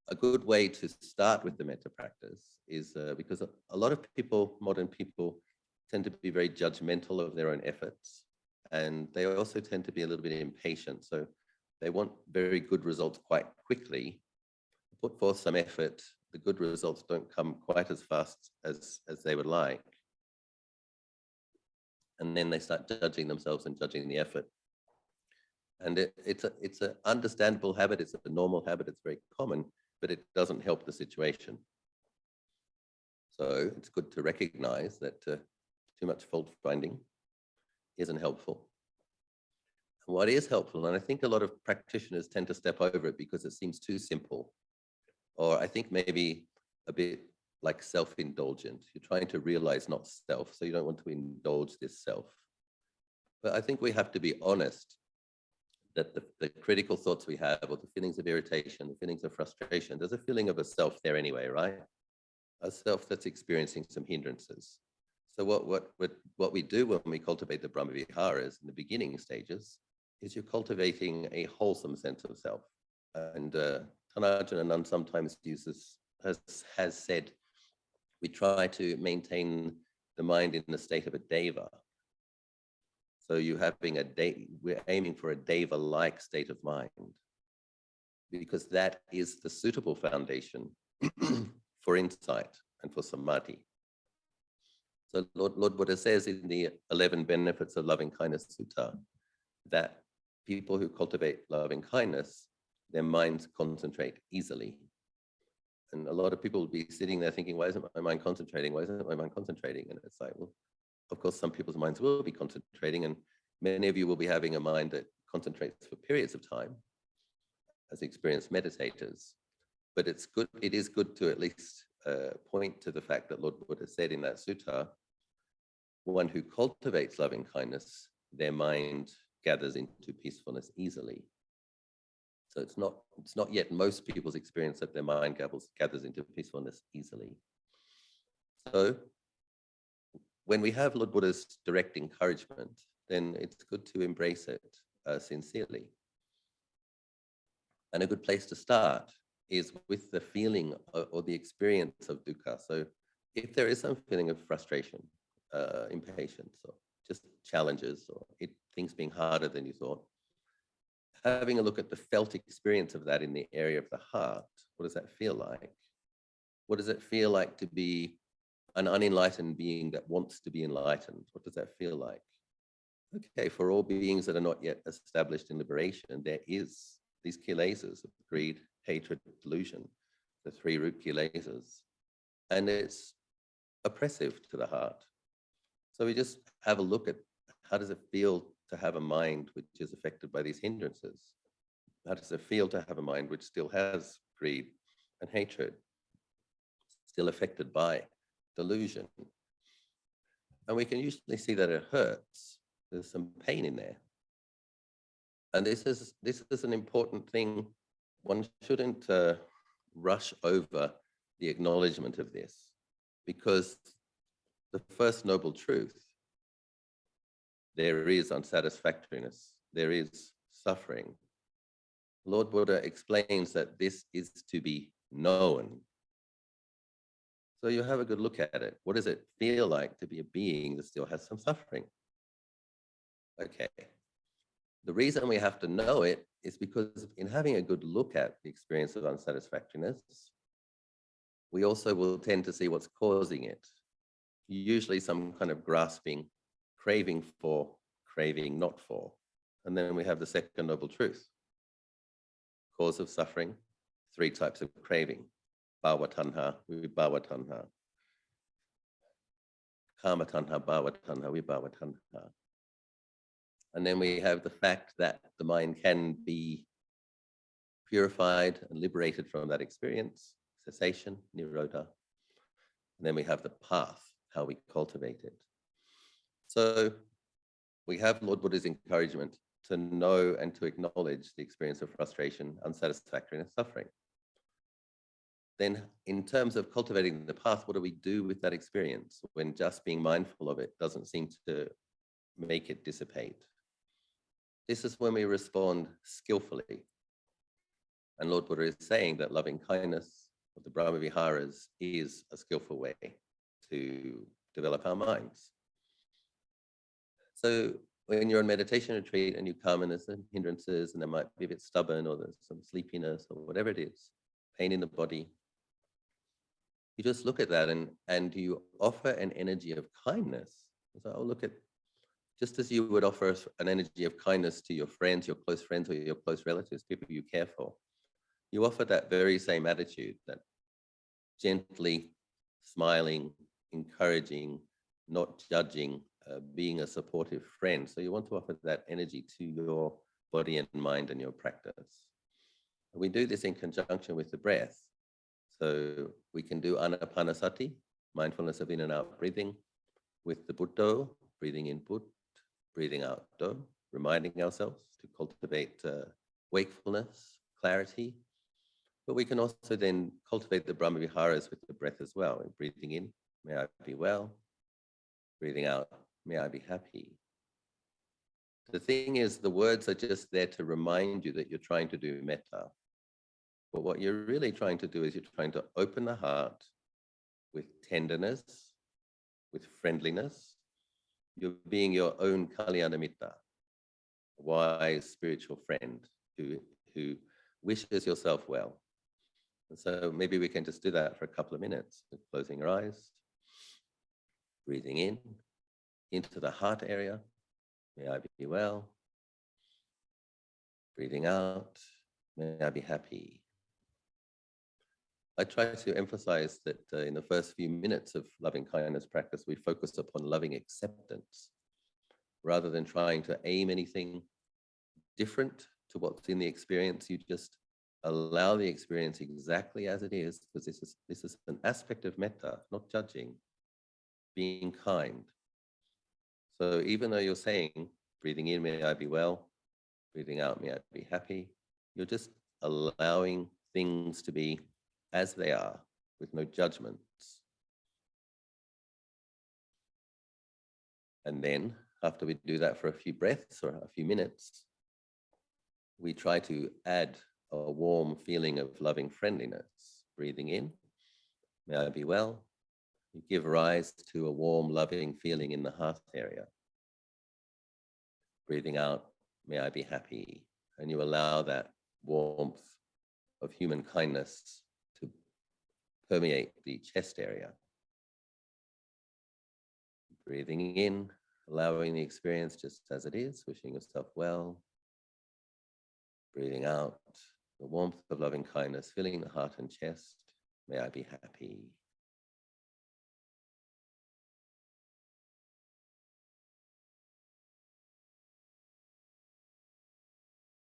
a good way to start with the metta practice is because a lot of people, modern people, tend to be very judgmental of their own efforts. And they also tend to be a little bit impatient. So they want very good results quite quickly, put forth some effort. The good results don't come quite as fast as they would like. And then they start judging themselves and judging the effort. And it's an understandable habit. It's a normal habit. It's very common, but it doesn't help the situation. So it's good to recognize that too much fault finding isn't helpful. And what is helpful, and I think a lot of practitioners tend to step over it because it seems too simple, or I think maybe a bit like self-indulgent. You're trying to realize not self, so you don't want to indulge this self. But I think we have to be honest that the critical thoughts we have, or the feelings of irritation, the feelings of frustration, there's a feeling of a self there anyway, right? A self that's experiencing some hindrances. So what we do when we cultivate the Brahma Viharas in the beginning stages is you're cultivating a wholesome sense of self. And Tanajan Anand sometimes has said, we try to maintain the mind in the state of a deva. So we're aiming for a deva-like state of mind, because that is the suitable foundation for insight and for samadhi. So Lord Buddha says in the 11 Benefits of Loving Kindness Sutta that people who cultivate loving kindness, their minds concentrate easily. And a lot of people will be sitting there thinking, why isn't my mind concentrating? Why isn't my mind concentrating? And it's like, well, of course, some people's minds will be concentrating, and many of you will be having a mind that concentrates for periods of time as experienced meditators. But it is good to at least point to the fact that Lord Buddha said in that sutta, one who cultivates loving kindness, their mind gathers into peacefulness easily. So it's not yet most people's experience that their mind gathers into peacefulness easily. So when we have Lord Buddha's direct encouragement, then it's good to embrace it sincerely. And a good place to start is with the feeling or the experience of dukkha. So if there is some feeling of frustration, impatience, or just challenges, or things being harder than you thought, having a look at the felt experience of that in the area of the heart, what does that feel like? What does it feel like to be an unenlightened being that wants to be enlightened? What does that feel like? Okay, for all beings that are not yet established in liberation, there is these kilesas of greed, hatred, delusion, the 3 root kilesas, and it's oppressive to the heart. So we just have a look at how does it feel to have a mind which is affected by these hindrances? How does it feel to have a mind which still has greed and hatred, still affected by delusion? And we can usually see that it hurts. There's some pain in there. And this is an important thing. One shouldn't rush over the acknowledgement of this, because the first noble truth, there is unsatisfactoriness, there is suffering. Lord Buddha explains that this is to be known. So you have a good look at it. What does it feel like to be a being that still has some suffering? Okay. The reason we have to know it is because in having a good look at the experience of unsatisfactoriness, we also will tend to see what's causing it. Usually some kind of grasping, craving for, craving not for. And then we have the second noble truth. Cause of suffering, 3 types of craving. Bhava tanha, vibhava tanha. Kama tanha, bhava tanha, vibhava tanha. And then we have the fact that the mind can be purified and liberated from that experience, cessation, nirodha. And then we have the path, how we cultivate it. So we have Lord Buddha's encouragement to know and to acknowledge the experience of frustration, unsatisfactoriness, suffering. Then in terms of cultivating the path, what do we do with that experience when just being mindful of it doesn't seem to make it dissipate? This is when we respond skillfully. And Lord Buddha is saying that loving kindness of the Brahma Viharas is a skillful way to develop our minds. So when you're on meditation retreat and you come and there's some hindrances and there might be a bit stubborn or there's some sleepiness or whatever it is, pain in the body, you just look at that and you offer an energy of kindness. So, oh, look at, just as you would offer an energy of kindness to your friends, your close friends or your close relatives, people you care for, you offer that very same attitude, that gently smiling, encouraging, not judging, being a supportive friend. So you want to offer that energy to your body and mind and your practice. We do this in conjunction with the breath. So we can do anapanasati, mindfulness of in and out breathing, with the Buddho, breathing in Bud, breathing out Do, reminding ourselves to cultivate wakefulness, clarity. But we can also then cultivate the Brahma Viharas with the breath as well. Breathing in, may I be well. Breathing out, may I be happy. The thing is, the words are just there to remind you that you're trying to do metta. But what you're really trying to do is you're trying to open the heart with tenderness, with friendliness. You're being your own kalyana mitta, a wise spiritual friend who wishes yourself well. And so maybe we can just do that for a couple of minutes, closing your eyes, breathing in, into the heart area, may I be well. Breathing out, may I be happy. I try to emphasize that in the first few minutes of loving kindness practice, we focus upon loving acceptance rather than trying to aim anything different to what's in the experience. You just allow the experience exactly as it is, because this is an aspect of metta, not judging, being kind. So even though you're saying, breathing in, may I be well, breathing out, may I be happy, you're just allowing things to be as they are, with no judgments. And then, after we do that for a few breaths or a few minutes, we try to add a warm feeling of loving friendliness. Breathing in, may I be well. You give rise to a warm, loving feeling in the heart area. Breathing out, may I be happy. And you allow that warmth of human kindness to permeate the chest area. Breathing in, allowing the experience just as it is, wishing yourself well. Breathing out, the warmth of loving kindness, filling the heart and chest. May I be happy.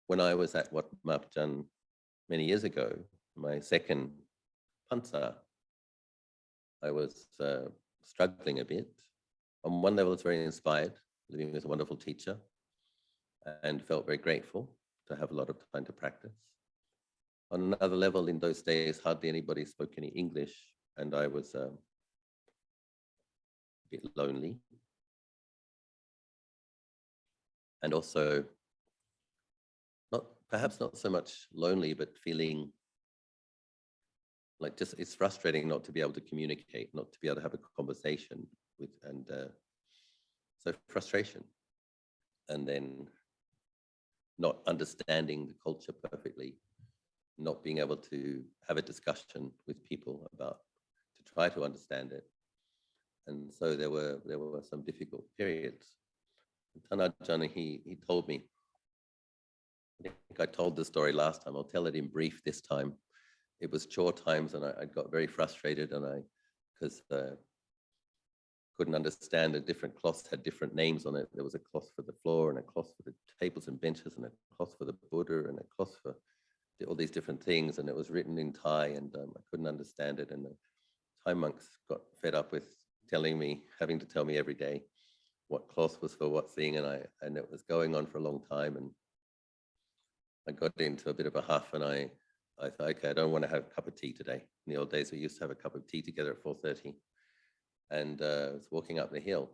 When I was at Wat Marp Jan many years ago, my second pansa, I was struggling a bit. On one level, I was very inspired, living with a wonderful teacher, and felt very grateful to have a lot of time to practice. On another level, in those days, hardly anybody spoke any English, and I was a bit lonely. And also, perhaps not so much lonely, but feeling like just it's frustrating not to be able to communicate, not to be able to have a conversation with, and so frustration. And then not understanding the culture perfectly, not being able to have a discussion with people about, to try to understand it. And so there were some difficult periods. Tanaj Jana, he told me, I think I told the story last time, I'll tell it in brief this time. It was chore times and I got very frustrated, and because couldn't understand the different cloths had different names on it. There was a cloth for the floor and a cloth for the tables and benches and a cloth for the Buddha and a cloth for all these different things. And it was written in Thai, and I couldn't understand it. And the Thai monks got fed up with having to tell me every day what cloth was for what thing. And it was going on for a long time. And I got into a bit of a huff, and I thought, okay, I don't want to have a cup of tea today. In the old days, we used to have a cup of tea together at 4:30. And I was walking up the hill.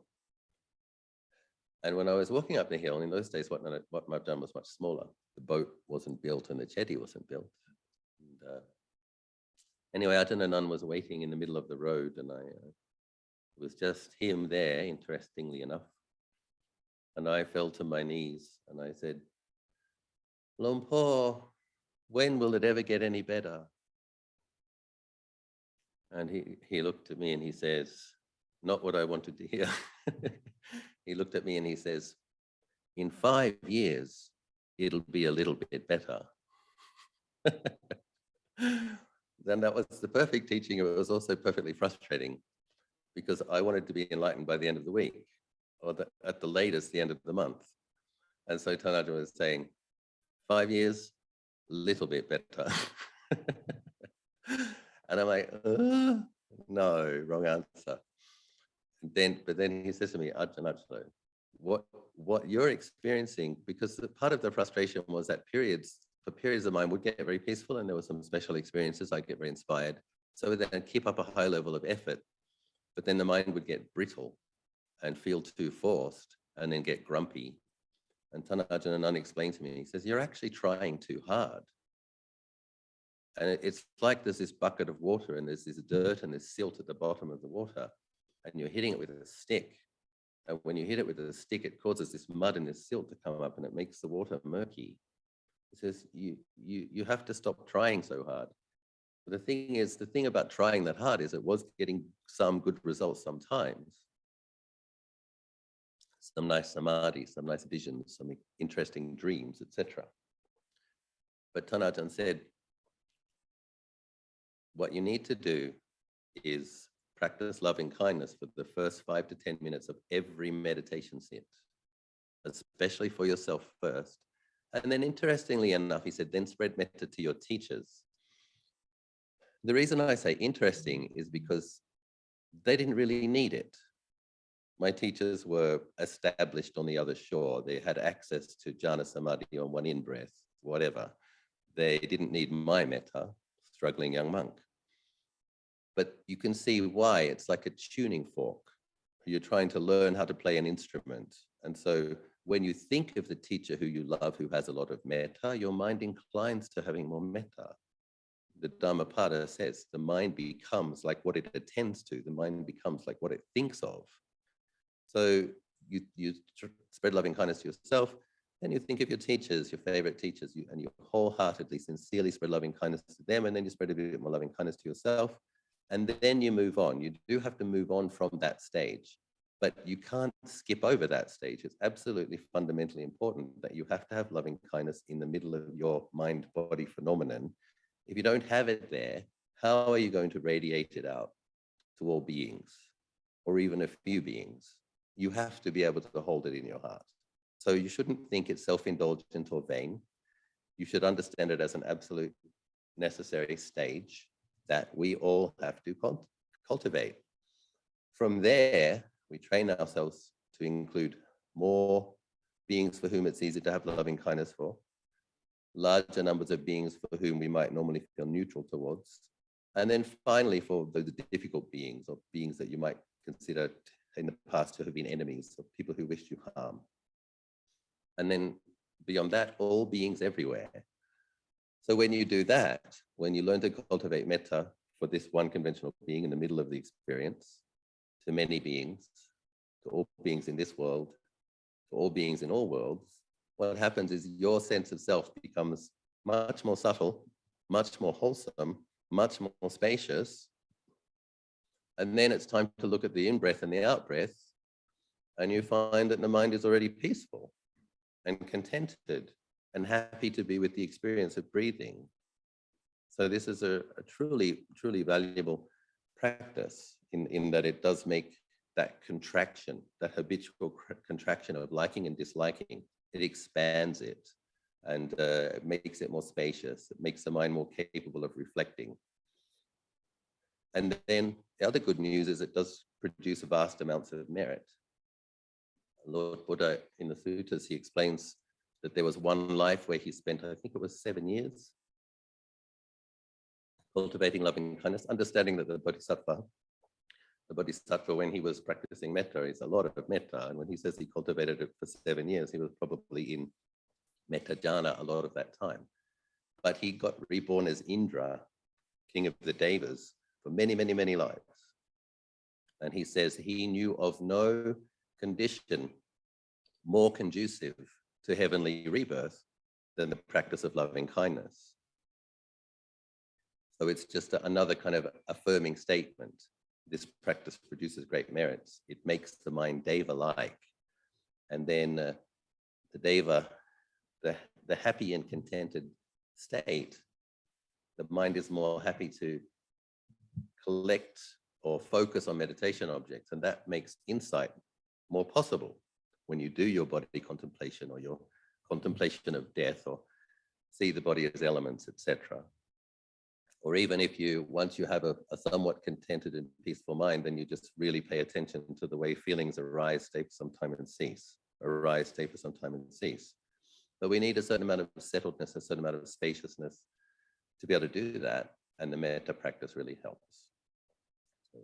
And when I was walking up the hill, in those days, Wat Marp Jan was much smaller. The boat wasn't built and the jetty wasn't built. anyway, Ajahn Nun was waiting in the middle of the road, and it was just him there, interestingly enough. And I fell to my knees and I said, Luang Por, when will it ever get any better? And he looked at me and he says, not what I wanted to hear. He looked at me and he says, in 5 years, it'll be a little bit better. Then that was the perfect teaching. It was also perfectly frustrating because I wanted to be enlightened by the end of the week, or at the latest, the end of the month. And so Tanaja was saying, 5 years, little bit better. And I'm like, no, wrong answer. But then he says to me, Ajahn, what you're experiencing, because part of the frustration was that for periods of mine would get very peaceful, and there were some special experiences. I'd get very inspired. So then I'd keep up a high level of effort, but then the mind would get brittle and feel too forced and then get grumpy. And Ajahn Nun explained to me, he says, you're actually trying too hard. And it's like there's this bucket of water and there's this dirt and this silt at the bottom of the water, and you're hitting it with a stick. And when you hit it with a stick, it causes this mud and this silt to come up and it makes the water murky. He says, you have to stop trying so hard. But the thing about trying that hard is it was getting some good results sometimes. Some nice samadhi, some nice visions, some interesting dreams, etc. But Tanajan said, what you need to do is practice loving kindness for the first 5 to 10 minutes of every meditation sit, especially for yourself first. And then interestingly enough, he said, then spread metta to your teachers. The reason I say interesting is because they didn't really need it. My teachers were established on the other shore. They had access to jhana samadhi on one in-breath, whatever. They didn't need my metta, struggling young monk. But you can see why it's like a tuning fork. You're trying to learn how to play an instrument. And so when you think of the teacher who you love, who has a lot of metta, your mind inclines to having more metta. The Dhammapada says the mind becomes like what it attends to. The mind becomes like what it thinks of. So you spread loving kindness to yourself, then you think of your teachers, your favorite teachers, and you wholeheartedly, sincerely spread loving kindness to them, and then you spread a bit more loving kindness to yourself. And then you move on. You do have to move on from that stage, but you can't skip over that stage. It's absolutely fundamentally important that you have to have loving kindness in the middle of your mind-body phenomenon. If you don't have it there, how are you going to radiate it out to all beings, or even a few beings? You have to be able to hold it in your heart. So you shouldn't think it's self-indulgent or vain. You should understand it as an absolute necessary stage that we all have to cultivate. From there, we train ourselves to include more beings for whom it's easy to have loving kindness for, larger numbers of beings for whom we might normally feel neutral towards, and then finally for the difficult beings, or beings that you might consider in the past to have been enemies, or people who wished you harm. And then beyond that, all beings everywhere. So when you do that, when you learn to cultivate metta for this one conventional being in the middle of the experience, to many beings, to all beings in this world, to all beings in all worlds, what happens is your sense of self becomes much more subtle, much more wholesome, much more spacious. And then it's time to look at the in-breath and the out-breath, and you find that the mind is already peaceful and contented and happy to be with the experience of breathing. So this is a truly, truly valuable practice in that it does make that contraction, that habitual contraction of liking and disliking, it expands it and makes it more spacious. It makes the mind more capable of reflecting. And then the other good news is it does produce vast amounts of merit. Lord Buddha, in the suttas, he explains that there was one life where he spent, I think it was 7 years, cultivating loving kindness, understanding that the bodhisattva, when he was practicing metta, is a lot of metta. And when he says he cultivated it for 7 years, he was probably in metta jhana a lot of that time. but he got reborn as Indra, king of the Devas, for many, many, many lives. And he says he knew of no condition more conducive to heavenly rebirth than the practice of loving kindness. So it's just another kind of affirming statement. This practice produces great merits. It makes the mind Deva-like. And then the Deva, the happy and contented state, the mind is more happy to collect or focus on meditation objects, and that makes insight more possible when you do your body contemplation or your contemplation of death, or see the body as elements, etc. Or even if you, once you have a somewhat contented and peaceful mind, then you just really pay attention to the way feelings arise, stay for some time and cease, arise, stay for some time and cease. But we need a certain amount of settledness, a certain amount of spaciousness to be able to do that, and the metta practice really helps. So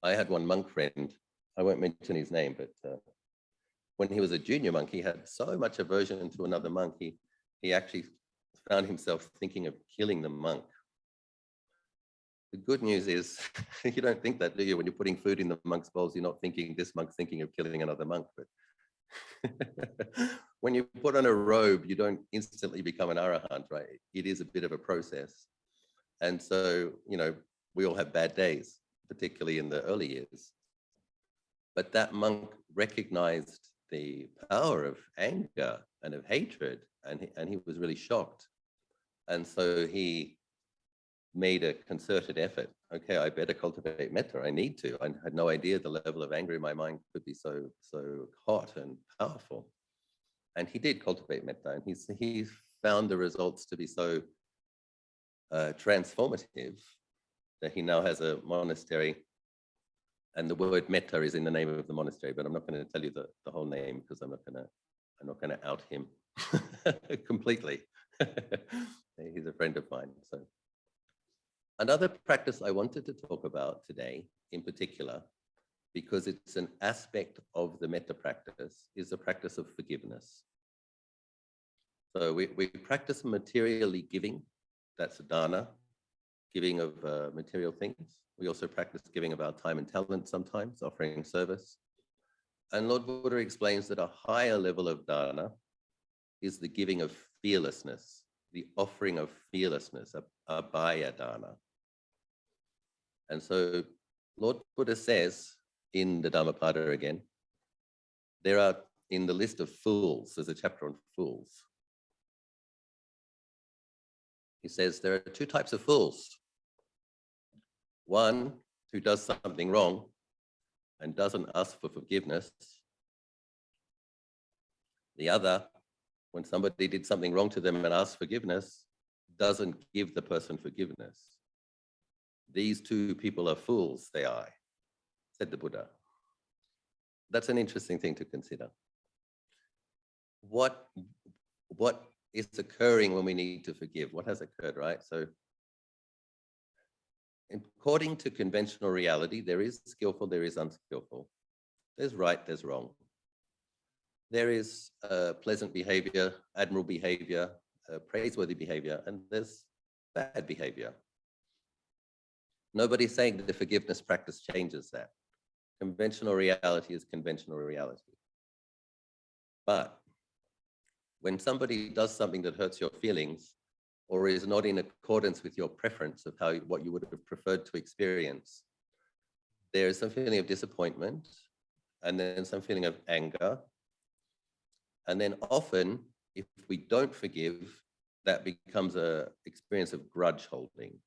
I had one monk friend, I won't mention his name, but when he was a junior monk, he had so much aversion to another monk, he actually found himself thinking of killing the monk. The good news is, you don't think that, do you? When you're putting food in the monk's bowls, you're not thinking this monk's thinking of killing another monk. But when you put on a robe, you don't instantly become an arahant, right? It is a bit of a process. And so, we all have bad days, particularly in the early years. But that monk recognized the power of anger and of hatred, and he was really shocked. And so he made a concerted effort. Okay, I better cultivate metta. I need to. I had no idea the level of anger in my mind could be so hot and powerful. And he did cultivate metta, and he found the results to be so transformative that he now has a monastery. And the word metta is in the name of the monastery, but I'm not going to tell you the whole name because I'm not going to out him completely. He's a friend of mine. So another practice I wanted to talk about today in particular, because it's an aspect of the metta practice, is the practice of forgiveness. So we practice materially giving, that's dana, giving of material things. We also practice giving of our time and talent sometimes, offering service. And Lord Buddha explains that a higher level of dana is the giving of fearlessness, the offering of fearlessness, abhaya dana. And so Lord Buddha says in the Dhammapada again, there are, in the list of fools, there's a chapter on fools. He says there are two types of fools. One who does something wrong and doesn't ask for forgiveness. The other, when somebody did something wrong to them and asked forgiveness, doesn't give the person forgiveness. These two people are fools, they are, said the Buddha. That's an interesting thing to consider. What is occurring when we need to forgive? What has occurred, right? So according to conventional reality, there is skillful, there is unskillful. There's right, there's wrong. There is pleasant behavior, admirable behavior, praiseworthy behavior, and there's bad behavior. Nobody's saying that the forgiveness practice changes that. Conventional reality is conventional reality. But when somebody does something that hurts your feelings or is not in accordance with your preference of what you would have preferred to experience, there is some feeling of disappointment, and then some feeling of anger. And then often, if we don't forgive, that becomes an experience of grudge holding.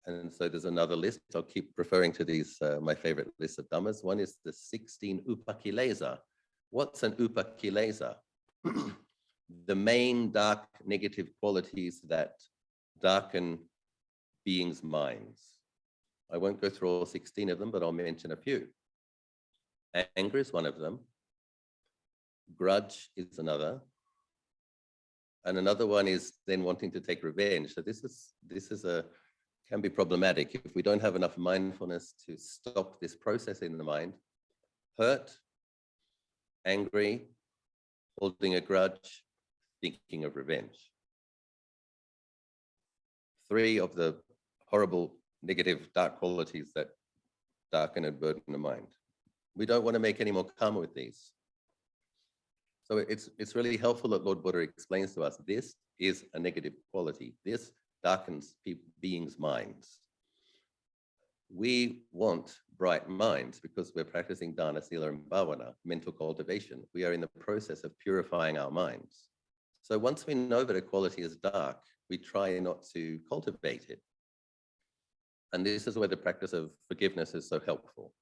And so there's another list. I'll keep referring to these, my favorite list of dhammas. One is the 16 upakilesa. What's an upakilesa? The main dark negative qualities that darken beings' minds. I won't go through all 16 of them, but I'll mention a few. Anger is one of them. Grudge is another. And another one is then wanting to take revenge. So can be problematic if we don't have enough mindfulness to stop this process in the mind. Hurt, angry, holding a grudge, thinking of revenge. three of the horrible, negative, dark qualities that darken and burden the mind. We don't want to make any more karma with these. So it's really helpful that Lord Buddha explains to us, this is a negative quality. This darkens beings' minds. We want bright minds because we're practicing dana, sila, and bhavana, mental cultivation. We are in the process of purifying our minds. So once we know that a quality is dark, we try not to cultivate it. And this is where the practice of forgiveness is so helpful.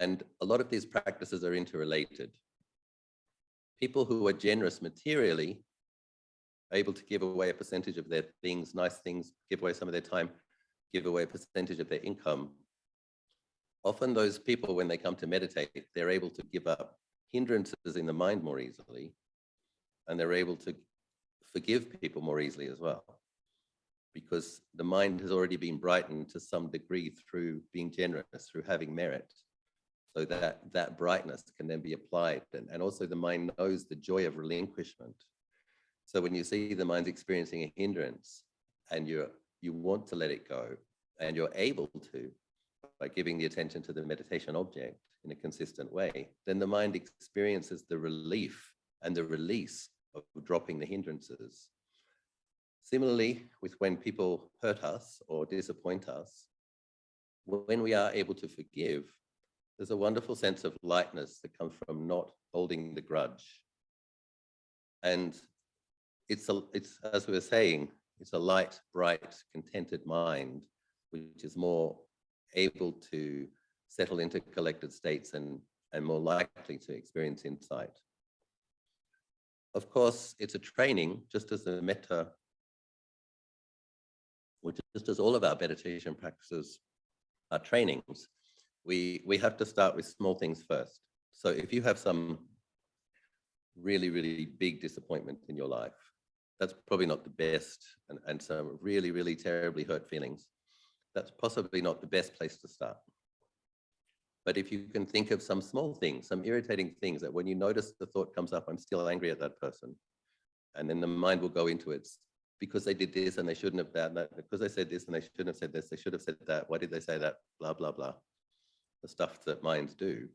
And a lot of these practices are interrelated. People who are generous materially, able to give away a percentage of their things, nice things, give away some of their time, give away a percentage of their income. Often those people, when they come to meditate, they're able to give up hindrances in the mind more easily, and they're able to forgive people more easily as well, because the mind has already been brightened to some degree through being generous, through having merit. So that brightness can then be applied. And also the mind knows the joy of relinquishment. So when you see the mind's experiencing a hindrance and you want to let it go, and you're able to, by giving the attention to the meditation object in a consistent way, then the mind experiences the relief and the release of dropping the hindrances. Similarly, with when people hurt us or disappoint us, when we are able to forgive, there's a wonderful sense of lightness that comes from not holding the grudge. And it's as we were saying, it's a light, bright, contented mind, which is more able to settle into collected states and more likely to experience insight. Of course, it's a training, just as the metta, which just as all of our meditation practices are trainings, we have to start with small things first. So if you have some really, really big disappointment in your life, that's probably not the best, and some really, really terribly hurt feelings, that's possibly not the best place to start. But if you can think of some small things, some irritating things that when you notice the thought comes up, I'm still angry at that person, and then the mind will go into it, because they did this and they shouldn't have done that, because they said this and they shouldn't have said this, they should have said that, why did they say that, blah, blah, blah. The stuff that minds do.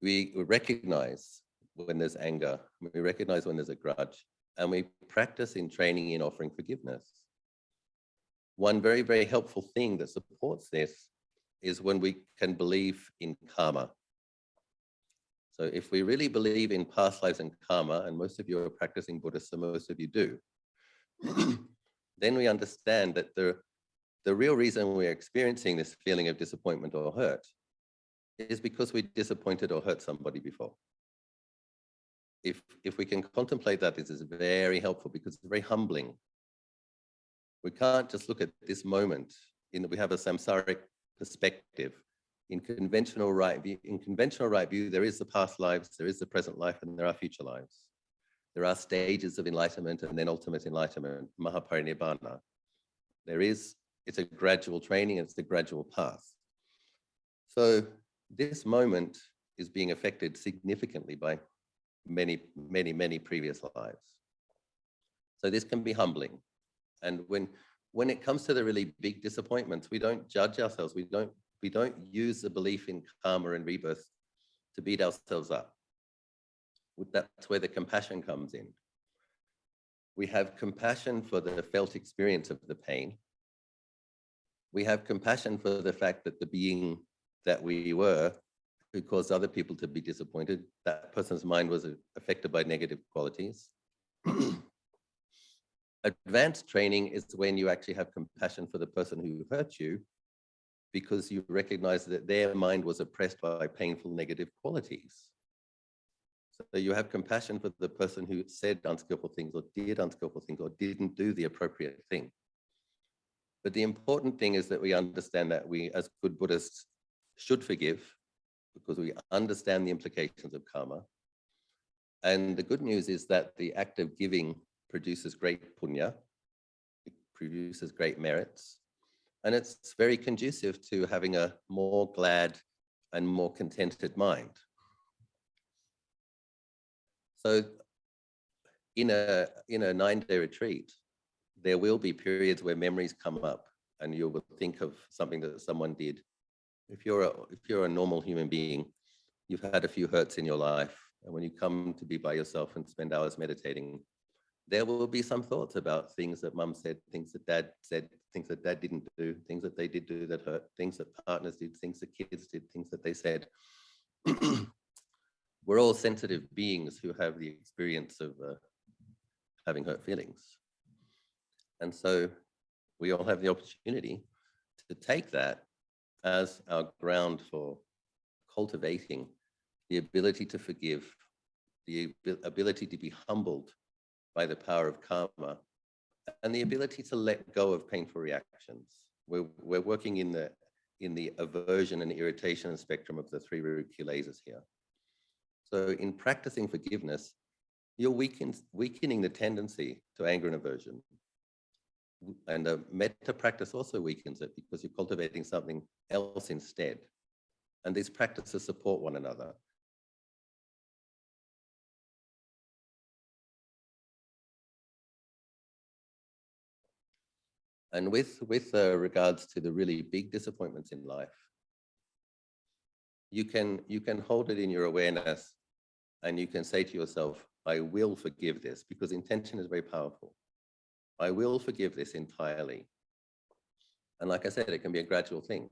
We recognize when there's anger, we recognize when there's a grudge, and we practice in training in offering forgiveness. One very, very helpful thing that supports this is when we can believe in karma. So if we really believe in past lives and karma, and most of you are practicing Buddhists, so most of you do, then we understand that the real reason we're experiencing this feeling of disappointment or hurt is because we disappointed or hurt somebody before. If we can contemplate that, this is very helpful, because it's very humbling. We can't just look at this moment. We have a samsaric perspective. In conventional right view, there is the past lives, there is the present life, and there are future lives. There are stages of enlightenment and then ultimate enlightenment, mahaparinibbana. It's a gradual training, it's a gradual path. So this moment is being affected significantly by many, many, many previous lives. So this can be humbling. And when it comes to the really big disappointments, we don't judge ourselves. We don't use the belief in karma and rebirth to beat ourselves up. That's where the compassion comes in. We have compassion for the felt experience of the pain. We have compassion for the fact that the being that we were, who caused other people to be disappointed, that person's mind was affected by negative qualities. Advanced training is when you actually have compassion for the person who hurt you, because you recognize that their mind was oppressed by painful negative qualities. So you have compassion for the person who said unskillful things or did unskillful things or didn't do the appropriate thing. But the important thing is that we understand that we, as good Buddhists, should forgive, because we understand the implications of karma. And the good news is that the act of giving produces great punya, it produces great merits, and it's very conducive to having a more glad and more contented mind. So in a 9-day retreat, there will be periods where memories come up and you will think of something that someone did. If you're a normal human being, you've had a few hurts in your life, and when you come to be by yourself and spend hours meditating, there will be some thoughts about things that mum said, things that dad said, things that dad didn't do, things that they did do that hurt, things that partners did, things that kids did, things that they said. We're all sensitive beings who have the experience of having hurt feelings. And so we all have the opportunity to take that as our ground for cultivating the ability to forgive, the ability to be humbled by the power of karma, and the ability to let go of painful reactions. We're working in the aversion and irritation spectrum of the 3 root kilesas here. So in practicing forgiveness, you're weakening the tendency to anger and aversion. And a metta practice also weakens it because you're cultivating something else instead. And these practices support one another. And with regards to the really big disappointments in life, you can hold it in your awareness, and you can say to yourself, I will forgive this, because intention is very powerful. I will forgive this entirely. And like I said, it can be a gradual thing.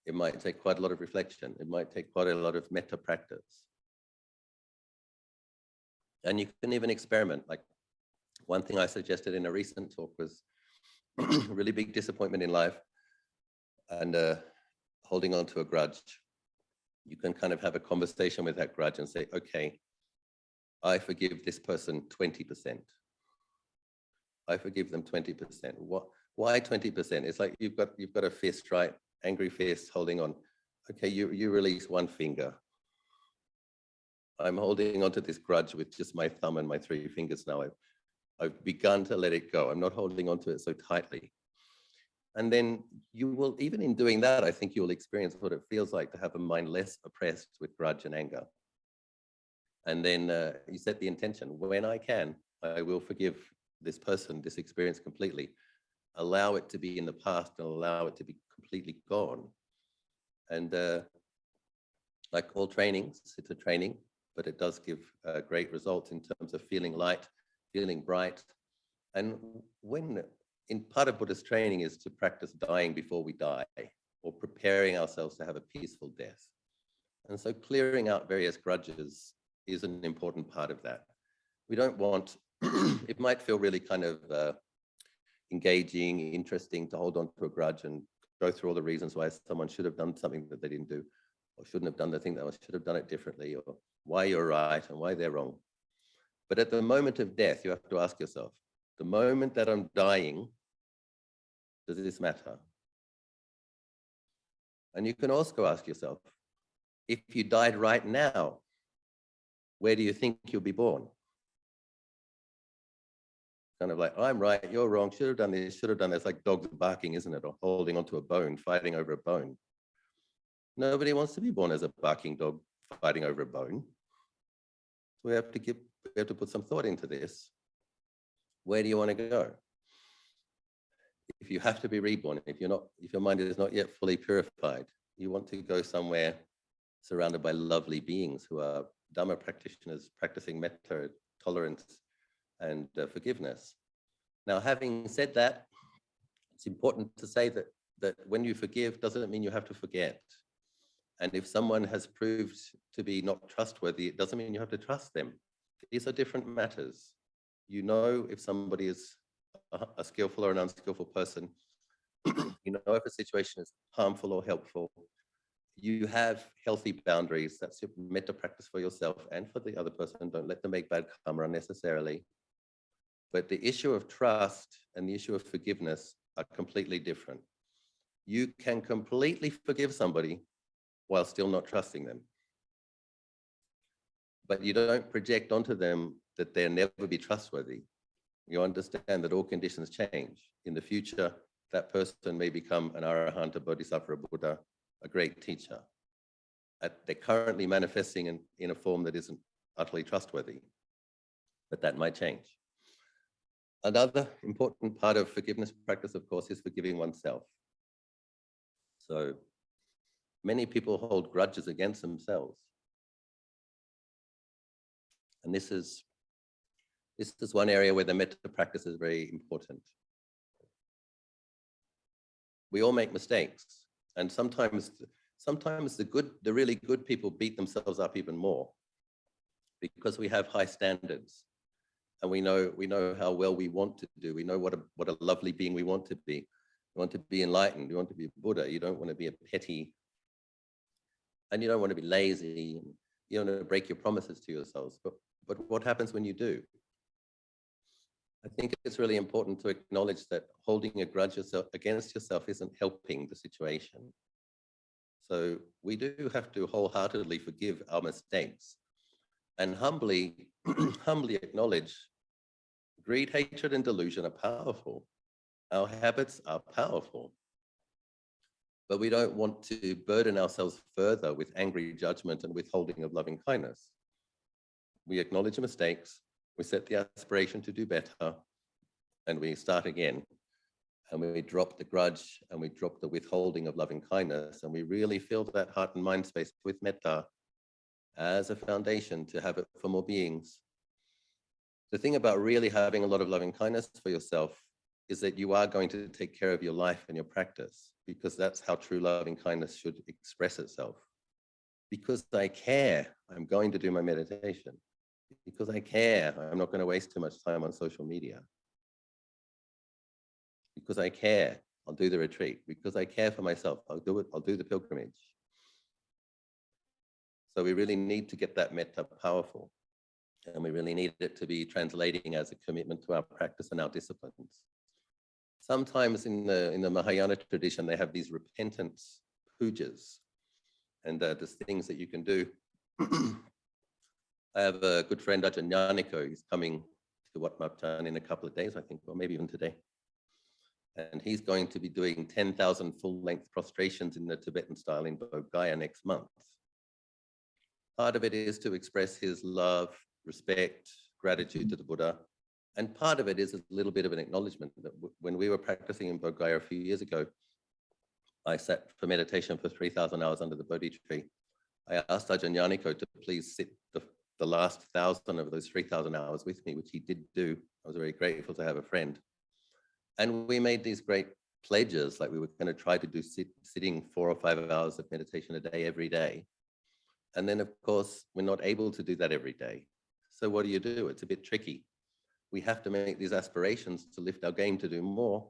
It might take quite a lot of reflection. It might take quite a lot of metta practice. And you can even experiment. Like one thing I suggested in a recent talk was really big disappointment in life and holding on to a grudge. You can kind of have a conversation with that grudge and say, okay, I forgive this person 20%. I forgive them 20%. Why 20%? It's like you've got a fist, right? Angry fist holding on. Okay, you release one finger. I'm holding onto this grudge with just my thumb and my 3 fingers now. I've begun to let it go. I'm not holding onto it so tightly. And then you will, even in doing that, I think you will experience what it feels like to have a mind less oppressed with grudge and anger. And then you set the intention, when I can, I will forgive this person, this experience completely. Allow it to be in the past and allow it to be completely gone. And like all trainings, it's a training, but it does give great results in terms of feeling light, feeling bright. And in part of Buddhist training is to practice dying before we die, or preparing ourselves to have a peaceful death. And so clearing out various grudges is an important part of that. We don't want, it might feel really kind of engaging, interesting to hold on to a grudge and go through all the reasons why someone should have done something that they didn't do, or shouldn't have done the thing that should have done it differently, or why you're right and why they're wrong. But at the moment of death, you have to ask yourself, the moment that I'm dying, does this matter? And you can also ask yourself, if you died right now, where do you think you'll be born? Kind of like, I'm right, you're wrong, should have done this, should have done this, like dogs barking, isn't it? Or holding onto a bone, fighting over a bone. Nobody wants to be born as a barking dog fighting over a bone. So we have to put some thought into this. Where do you want to go? If you have to be reborn, if your mind is not yet fully purified, you want to go somewhere surrounded by lovely beings who are Dhamma practitioners practicing metta, tolerance, and forgiveness. Now, having said that, it's important to say that when you forgive doesn't mean you have to forget. And if someone has proved to be not trustworthy, it doesn't mean you have to trust them. These are different matters. You know if somebody is a skillful or an unskillful person. You know if a situation is harmful or helpful. You have healthy boundaries. That's your metta practice for yourself and for the other person. Don't let them make bad karma unnecessarily. But the issue of trust and the issue of forgiveness are completely different. You can completely forgive somebody while still not trusting them. But you don't project onto them that they'll never be trustworthy. You understand that all conditions change. In the future, that person may become an arahant, a bodhisattva, a Buddha, a great teacher. They're currently manifesting in a form that isn't utterly trustworthy. but that might change. Another important part of forgiveness practice, of course, is forgiving oneself. So many people hold grudges against themselves. And this is one area where the metta practice is very important. We all make mistakes, and sometimes the really good people beat themselves up even more because we have high standards, and we know how well we want to do. We know what a lovely being we want to be. We want to be enlightened. You want to be a Buddha. You don't want to be a petty, and you don't want to be lazy. And you don't want to break your promises to yourselves. But what happens when you do? I think it's really important to acknowledge that holding a grudge against yourself isn't helping the situation. So we do have to wholeheartedly forgive our mistakes and humbly acknowledge greed, hatred, and delusion are powerful. Our habits are powerful. But we don't want to burden ourselves further with angry judgment and withholding of loving kindness. We acknowledge the mistakes, we set the aspiration to do better, and we start again. And we drop the grudge and we drop the withholding of loving kindness, and we really fill that heart and mind space with metta as a foundation to have it for more beings. The thing about really having a lot of loving kindness for yourself is that you are going to take care of your life and your practice, because that's how true loving kindness should express itself. Because I care, I'm going to do my meditation. Because I care, I'm not going to waste too much time on social media. Because I care, I'll do the retreat. Because I care for myself, I'll do it, I'll do the pilgrimage. So we really need to get that metta powerful. And we really need it to be translating as a commitment to our practice and our disciplines. Sometimes in the Mahayana tradition, they have these repentance pujas. And there's things that you can do. I have a good friend, Ajahn Yaniko. He's coming to Wat Marp Jan in a couple of days, I think, or maybe even today. And he's going to be doing 10,000 full-length prostrations in the Tibetan style in Bodh Gaya next month. Part of it is to express his love, respect, gratitude to the Buddha. And part of it is a little bit of an acknowledgement that when we were practicing in Bodh Gaya a few years ago, I sat for meditation for 3,000 hours under the Bodhi tree. I asked Ajahn Yaniko to please sit the last 1,000 of those 3,000 hours with me, which he did do. I was very grateful to have a friend. And we made these great pledges, like we were going to try to do sitting 4 or 5 hours of meditation a day, every day. And then, of course, we're not able to do that every day. So what do? It's a bit tricky. We have to make these aspirations to lift our game to do more.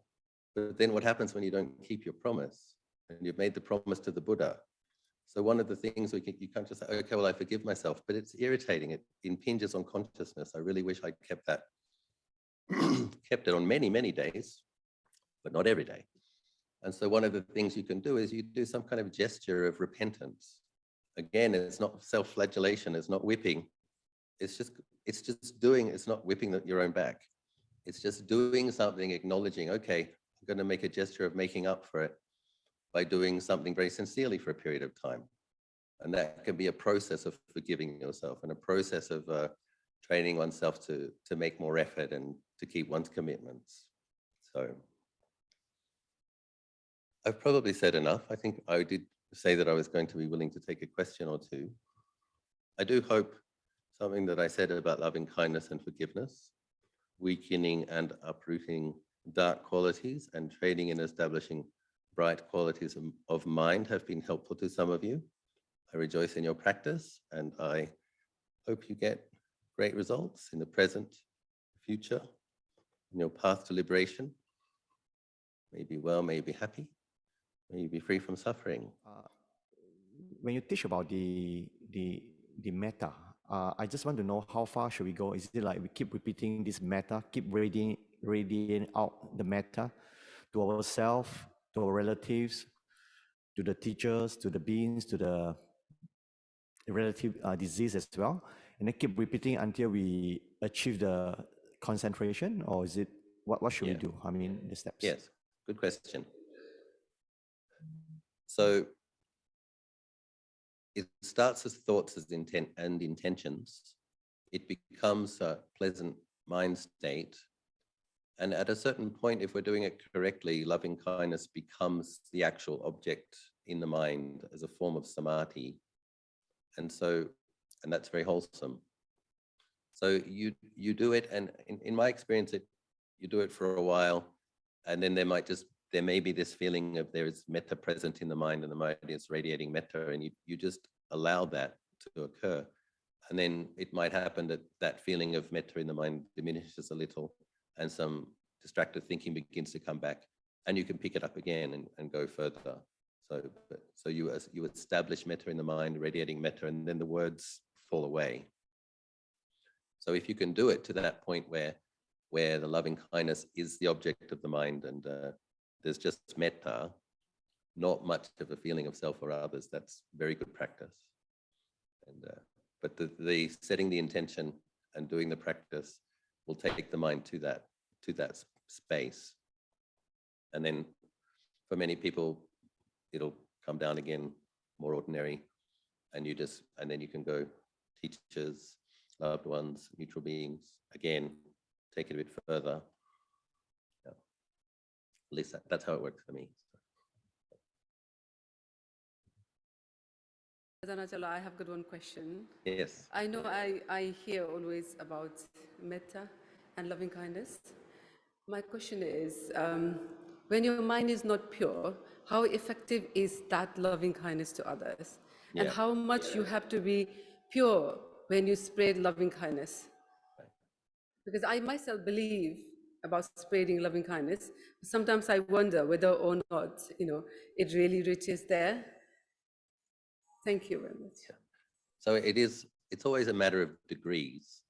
But then what happens when you don't keep your promise? And you've made the promise to the Buddha. So one of the things you can't just say, okay, well, I forgive myself, but it's irritating. It impinges on consciousness. I really wish I'd kept that, kept it on many, many days, but not every day. And so one of the things you can do is you do some kind of gesture of repentance. Again, it's not self-flagellation, it's not whipping. It's just doing, it's not whipping your own back. It's just doing something, acknowledging, okay, I'm going to make a gesture of making up for it by doing something very sincerely for a period of time. And that can be a process of forgiving yourself and a process of training oneself to make more effort and to keep one's commitments. So I've probably said enough. I think I did say that I was going to be willing to take a question or two. I do hope something that I said about loving kindness and forgiveness, weakening and uprooting dark qualities and training in establishing bright qualities of mind have been helpful to some of you. I rejoice in your practice, and I hope you get great results in the present, future, in your path to liberation. May you be well, may you be happy, may you be free from suffering. When you teach about the metta, I just want to know how far should we go? Is it like we keep repeating this metta, keep radiating out the metta to ourselves, to our relatives, to the teachers, to the beings, to the relative disease as well, and then keep repeating until we achieve the concentration? Or is it, what should we do? I mean, the steps. Yes, good question. So it starts as thoughts and intentions it becomes a pleasant mind state. And at a certain point, if we're doing it correctly, loving kindness becomes the actual object in the mind as a form of samadhi. And that's very wholesome. So you do it, and in my experience, you do it for a while, and then there may be this feeling of there is metta present in the mind, and the mind is radiating metta, and you just allow that to occur. And then it might happen that that feeling of metta in the mind diminishes a little, and some distracted thinking begins to come back, and you can pick it up again and go further. So you establish metta in the mind, radiating metta, and then the words fall away. So if you can do it to that point where the loving kindness is the object of the mind, and there's just metta, not much of a feeling of self or others, that's very good practice. And but the setting the intention and doing the practice will take the mind to that space. And then for many people, it'll come down again, more ordinary, and then you can go teachers, loved ones, neutral beings, again, take it a bit further. Yeah. At least that's how it works for me. I have got one question. Yes. I know I hear always about metta and loving kindness. My question is, when your mind is not pure, how effective is that loving kindness to others? And how much you have to be pure when you spread loving kindness? Because I myself believe about spreading loving kindness. Sometimes I wonder whether or not, it really reaches there. Thank you very much. So it's always a matter of degrees.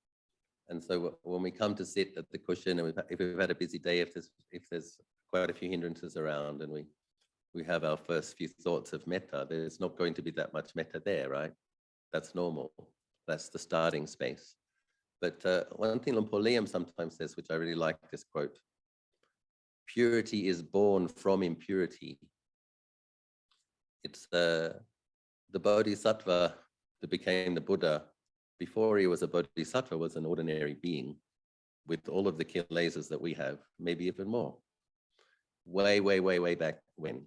And so when we come to sit at the cushion, and if we've had a busy day, if there's quite a few hindrances around, and we have our first few thoughts of metta, there's not going to be that much metta there, right? That's normal. That's the starting space. But one thing Luang Por Liam sometimes says, which I really like this quote: purity is born from impurity. It's the bodhisattva that became the Buddha, before he was a bodhisattva, was an ordinary being with all of the kilesas that we have, maybe even more, way, way, way, way back when.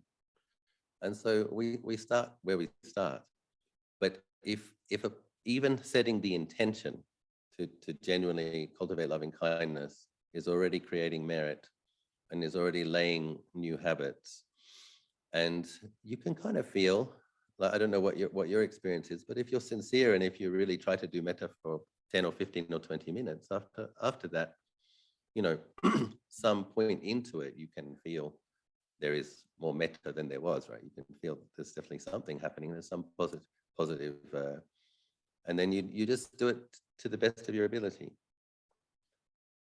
And so we start where we start. But if even setting the intention to genuinely cultivate loving kindness is already creating merit and is already laying new habits, and you can kind of feel, like, I don't know what your experience is, but if you're sincere and if you really try to do metta for 10 or 15 or 20 minutes, after that, some point into it, you can feel there is more metta than there was, right? You can feel there's definitely something happening. There's some positive, and then you just do it to the best of your ability.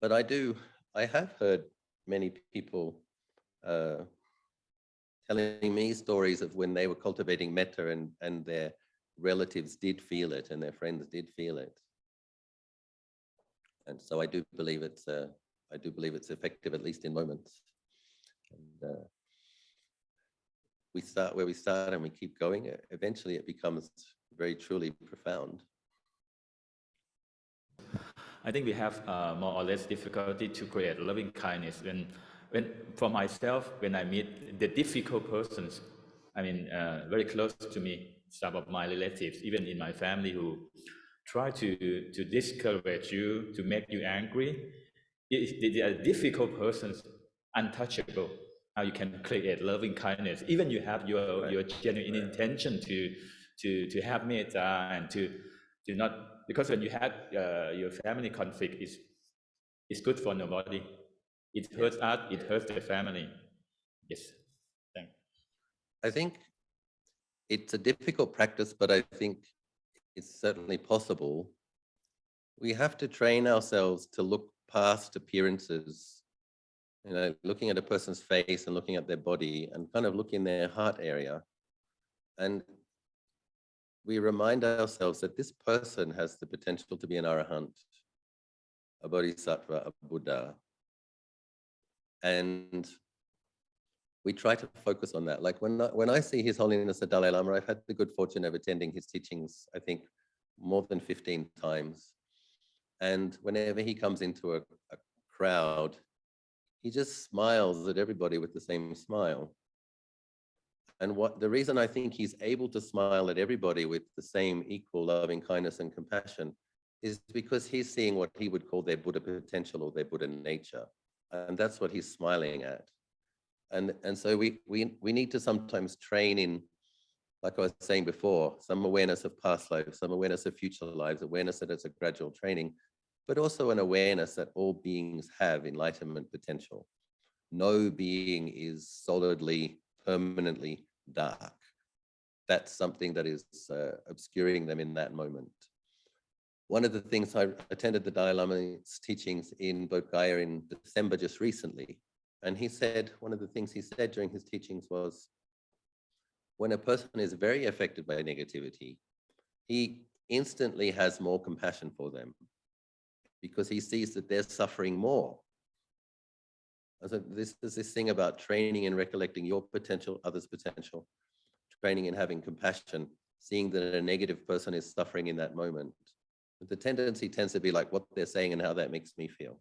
But I have heard many people telling me stories of when they were cultivating metta and their relatives did feel it and their friends did feel it. And so I do believe it's effective, at least in moments. And we start where we start and we keep going. Eventually it becomes very truly profound. I think we have more or less difficulty to create loving kindness when for myself, when I meet the difficult persons, very close to me, some of my relatives, even in my family, who try to discourage you, to make you angry. They are difficult persons, untouchable. How you can create loving kindness, even you have your genuine intention to have metta and to not, because when you have your family conflict, is good for nobody. It hurts us, it hurts the family. Yes, thanks. I think it's a difficult practice, but I think it's certainly possible. We have to train ourselves to look past appearances, looking at a person's face and looking at their body and kind of look in their heart area. And we remind ourselves that this person has the potential to be an arahant, a bodhisattva, a Buddha. And we try to focus on that. Like when I see His Holiness the Dalai Lama, I've had the good fortune of attending his teachings, I think, more than 15 times. And whenever he comes into a crowd, he just smiles at everybody with the same smile. And the reason I think he's able to smile at everybody with the same equal loving kindness and compassion is because he's seeing what he would call their Buddha potential or their Buddha nature. And that's what he's smiling at. And so we need to sometimes train in, like I was saying before, some awareness of past lives, some awareness of future lives, awareness that it's a gradual training, but also an awareness that all beings have enlightenment potential. No being is solidly, permanently dark. That's something that is obscuring them in that moment. One of the things, I attended the Dalai Lama's teachings in Bodh Gaya in December just recently. And he said, one of the things he said during his teachings was, when a person is very affected by negativity, he instantly has more compassion for them because he sees that they're suffering more. And so this is this thing about training and recollecting your potential, others' potential, training and having compassion, seeing that a negative person is suffering in that moment. But the tendency tends to be like what they're saying and how that makes me feel.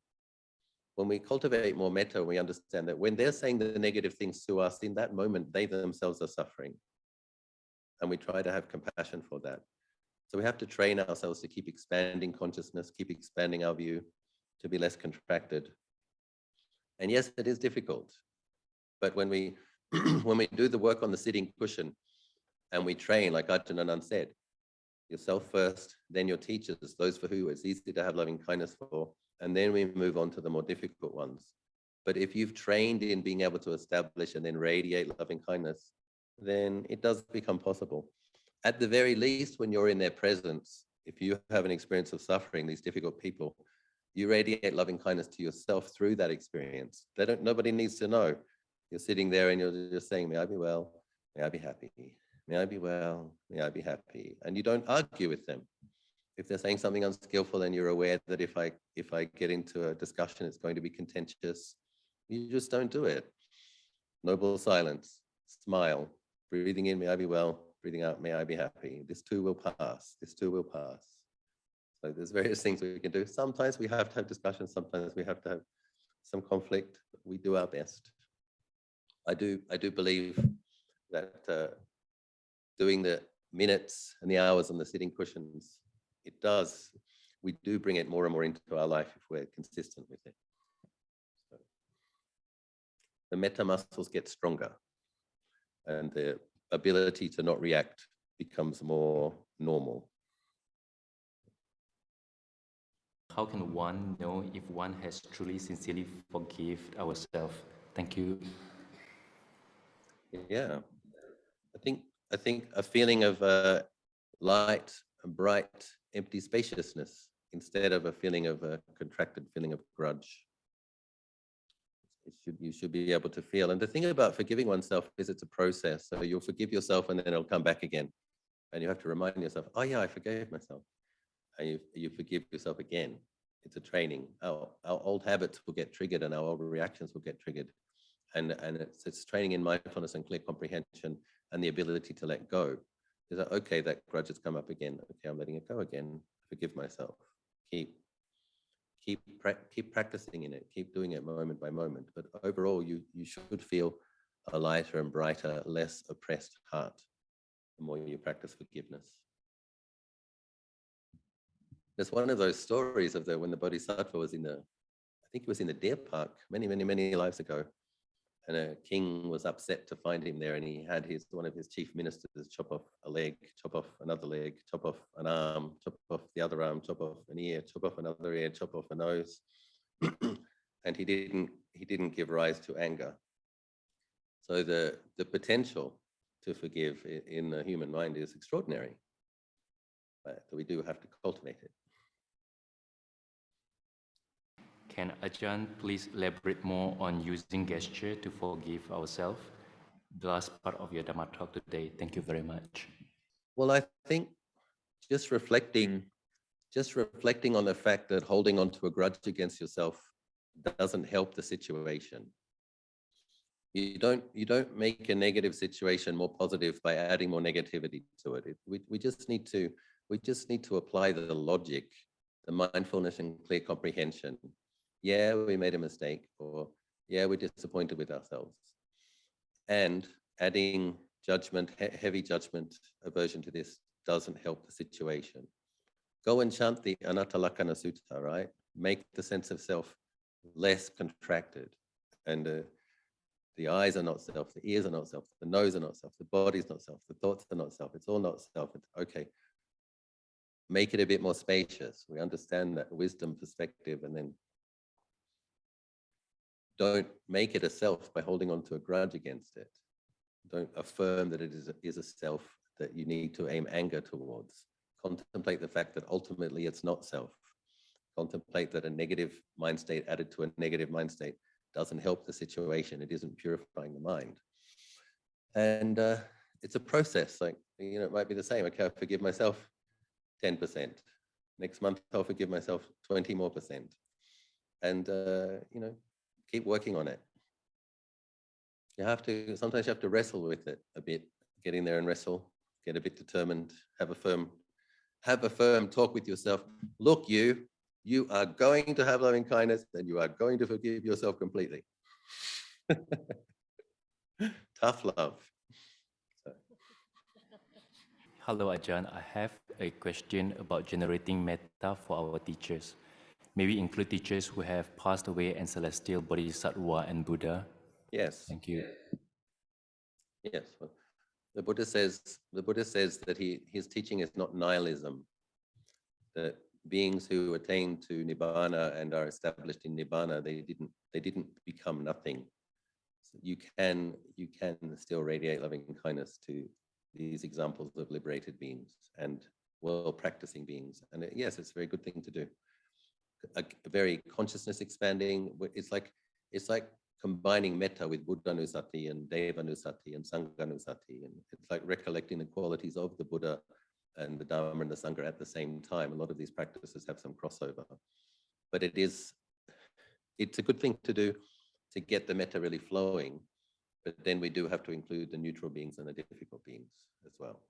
When we cultivate more metta, we understand that when they're saying the negative things to us, in that moment, they themselves are suffering. And we try to have compassion for that. So we have to train ourselves to keep expanding consciousness, keep expanding our view, to be less contracted. And yes, it is difficult. But when we when we do the work on the sitting cushion and we train, like Ajahn Anan said, yourself first, then your teachers, those for who it's easy to have loving kindness for, and then we move on to the more difficult ones. But if you've trained in being able to establish and then radiate loving kindness, then it does become possible. At the very least, when you're in their presence, if you have an experience of suffering, these difficult people, you radiate loving kindness to yourself through that experience. Nobody needs to know. You're sitting there and you're just saying, may I be well, may I be happy, may I be well, may I be happy. And you don't argue with them. If they're saying something unskillful and you're aware that if I get into a discussion, it's going to be contentious, you just don't do it. Noble silence, smile, breathing in, may I be well, breathing out, may I be happy. This too will pass, this too will pass. So there's various things we can do. Sometimes we have to have discussions, sometimes we have to have some conflict, but we do our best. I do believe that doing the minutes and the hours on the sitting cushions, we do bring it more and more into our life if we're consistent with it. So the metta muscles get stronger and the ability to not react becomes more normal. How can one know if one has truly sincerely forgiven ourselves? Thank you. Yeah, I think a feeling of light, bright, empty spaciousness instead of a feeling of a contracted feeling of grudge. You should be able to feel. And the thing about forgiving oneself is it's a process. So you'll forgive yourself and then it'll come back again. And you have to remind yourself, oh yeah, I forgave myself. And you forgive yourself again. It's a training. Our old habits will get triggered and our old reactions will get triggered. And it's training in mindfulness and clear comprehension and the ability to let go. Is that okay, that grudge has come up again. Okay, I'm letting it go again. Forgive myself. Keep practicing in it. Keep doing it moment by moment. But overall, you should feel a lighter and brighter, less oppressed heart the more you practice forgiveness. There's one of those stories of when the Bodhisattva was I think it was in the deer park many lives ago. And a king was upset to find him there, and he had one of his chief ministers chop off a leg, chop off another leg, chop off an arm, chop off the other arm, chop off an ear, chop off another ear, chop off a nose. And he didn't give rise to anger. So the potential to forgive in the human mind is extraordinary. But we do have to cultivate it. Can Ajahn please elaborate more on using gesture to forgive ourselves? The last part of your Dhamma talk today. Thank you very much. Well, I think just reflecting on the fact that holding on to a grudge against yourself doesn't help the situation. You don't make a negative situation more positive by adding more negativity to it. We just need to apply the logic the mindfulness and clear comprehension. Yeah, we made a mistake, or yeah, we're disappointed with ourselves. And adding judgment, heavy judgment, aversion to this doesn't help the situation. Go and chant the Anapanasati Sutta, right? Make the sense of self less contracted. And the eyes are not self, the ears are not self, the nose are not self, the body is not self, the thoughts are not self, it's all not self. It's okay. Make it a bit more spacious. We understand that wisdom perspective, and then don't make it a self by holding on to a grudge against it. Don't affirm that it is a self that you need to aim anger towards. Contemplate the fact that ultimately it's not self. Contemplate that a negative mind state added to a negative mind state doesn't help the situation. It isn't purifying the mind. And it's a process. Like, you know, it might be the same. Okay, I forgive myself 10%. Next month, I'll forgive myself 20% more. And, you know, keep working on it. You have to, sometimes you have to wrestle with it a bit, get in there and wrestle, get a bit determined, have a firm talk with yourself. Look, you are going to have loving kindness and you are going to forgive yourself completely. Tough love. Hello, Ajahn. I have a question about generating metta for our teachers. May we include teachers who have passed away and celestial bodhisattva and Buddha? Yes. Thank you. Yes. Well, the Buddha says that his teaching is not nihilism. That beings who attain to nibanna and are established in nibanna, they didn't become nothing. So you can still radiate loving kindness to these examples of liberated beings and well-practicing beings. And yes, it's a very good thing to do. A very consciousness expanding. It's like combining metta with Buddha anussati and Deva anussati and Sangha anussati. And it's like recollecting the qualities of the Buddha and the Dharma and the Sangha at the same time. A lot of these practices have some crossover. But it's a good thing to do to get the metta really flowing. But then we do have to include the neutral beings and the difficult beings as well.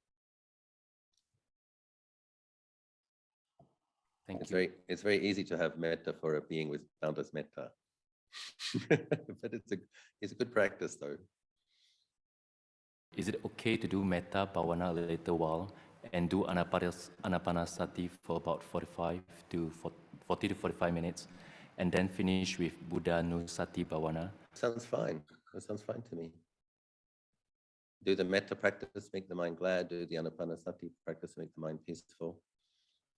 Thank you. It's very easy to have metta for a being with boundless metta. But it's a good practice though. Is it okay to do metta bhavana a little while and do anapanasati for about 40 to 45 minutes and then finish with Buddha anussati bhavana? Sounds fine. That sounds fine to me. Do the metta practice, make the mind glad. Do the anapanasati practice, make the mind peaceful.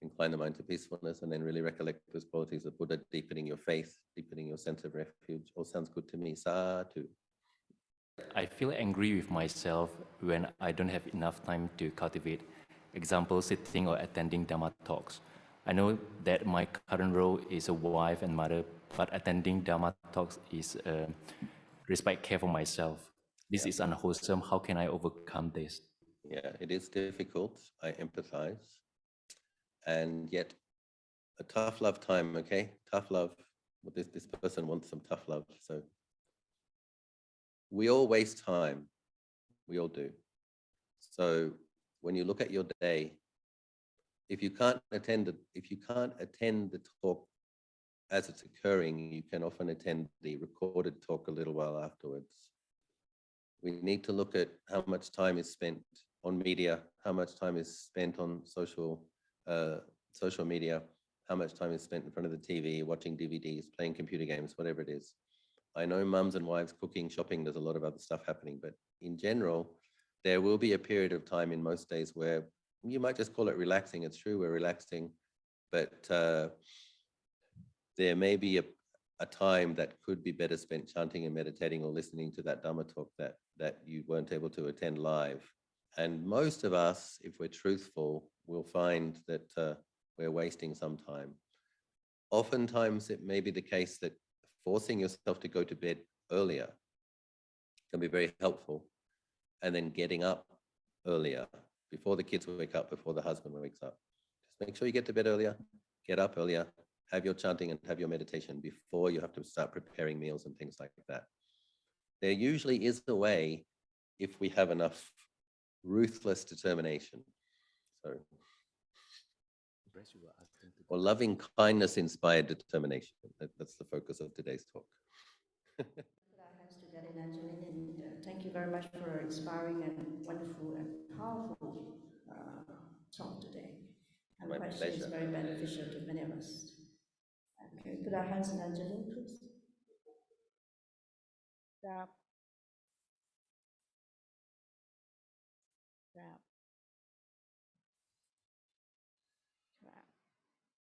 Incline the mind to peacefulness, and then really recollect those qualities of Buddha, deepening your faith, deepening your sense of refuge. All sounds good to me. Sadhu. I feel angry with myself when I don't have enough time to cultivate. Example, sitting or attending Dhamma talks. I know that my current role is a wife and mother, but attending Dhamma talks is respite care for myself. This is unwholesome. How can I overcome this? Yeah, it is difficult. I empathize. And yet a tough love time, okay? Tough love. Well, this person wants some tough love. So we all waste time. We all do. So when you look at your day, if you can't attend the talk as it's occurring, you can often attend the recorded talk a little while afterwards. We need to look at how much time is spent on media, how much time is spent on social media, how much time is spent in front of the TV, watching DVDs, playing computer games, whatever it is. I know mums and wives cooking, shopping, there's a lot of other stuff happening, but in general, there will be a period of time in most days where you might just call it relaxing. It's true, we're relaxing, but there may be a time that could be better spent chanting and meditating or listening to that Dhamma talk that you weren't able to attend live. And most of us, if we're truthful, will find that we're wasting some time. Oftentimes, it may be the case that forcing yourself to go to bed earlier can be very helpful, and then getting up earlier, before the kids wake up, before the husband wakes up. Just make sure you get to bed earlier, get up earlier, have your chanting and have your meditation before you have to start preparing meals and things like that. There usually is a way if we have enough ruthless determination. So Or loving kindness inspired determination. That's the focus of today's talk. Put our hands together in Angeline, and thank you very much for an inspiring and wonderful and powerful talk today. I'm My quite sure it's pleasure. very beneficial to many of us. Okay, put our hands in Angeline, please. Yeah.